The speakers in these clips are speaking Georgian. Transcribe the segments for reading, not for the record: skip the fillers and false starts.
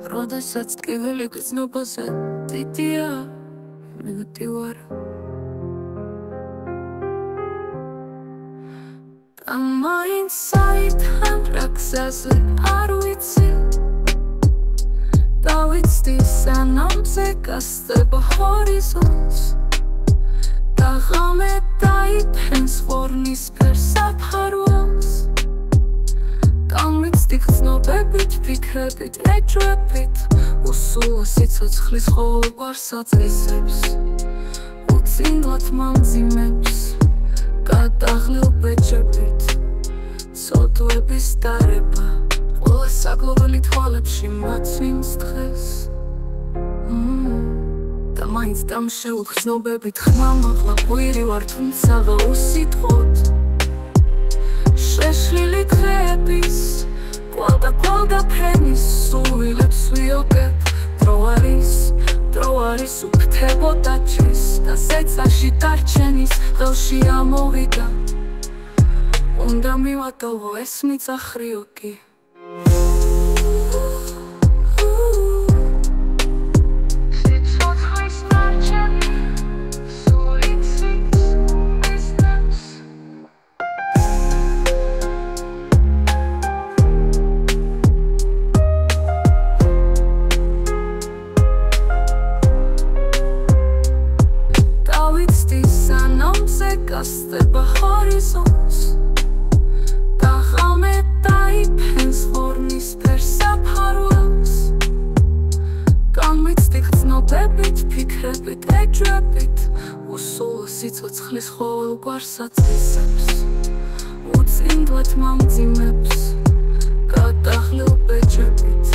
როდესაც ტკივილი გრძნობაზე დიდია მივდივარ და მაინც საიდან რა გზაზე არ ვიცი დავიცდი სანამზე გასწრება ჰორიზონტს და ღამე დაიფრენს ვორნისფერ საფარველს გამიცდი გრძნობებით, ფიქრებით, ეჭვებით უსულა სიცოცხლის ყოველგვარ საწესებს უწინლად მამძიმებს გადაღლილ ბეჭებით ცოდვების დარება ყველა საგლოველი თვალებში მაცვიმს დღეს და მაინც დამშეულ გრძნობებით ხმამაღლა ყვირი ვარ თუმცა უსიტყვოდ შეშლილი დღეების კვალდა ფრენის სულვილებს ვიოგებ დრო არის უფრთებო დაჭრის და ზეცაში დარჩენის ხელში ამოვიდა უნდა მივატოვო ეს მიწახრიო კი გასწრება ჰორიზონტს და ღამე დაიფრენს ვორნისფერ საფარველს გამიცდი გრძნობებით, ფიქრებით, ეჭვებით უსულა სიცოცხლის ყოველგვარ საწესებს უწინლად მამძიმებს გადაღლილ ბეჭებით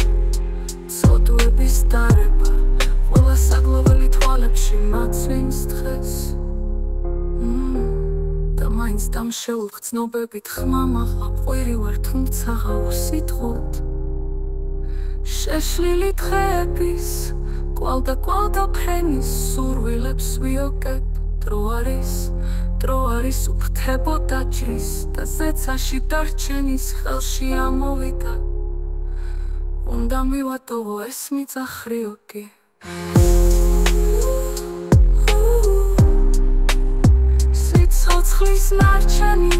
ცოდვების დარება ყველა საგლოველი თვალებში მაცვიმს დღეს მაინც დამშეულ გრძნობებით ხმამაღლა ყვირი ვარ თუმცა უსიტყვოდ შეშლილი დღეების კვალდა ფრენის სურვილებს ვიოგებ დრო არის უფრთებო დაჭრის და ზეცაში დარჩენის ხელში ამოვიდა უნდა მივატოვო ეს მიწახრიო კი ცოცხლის ნარჩენი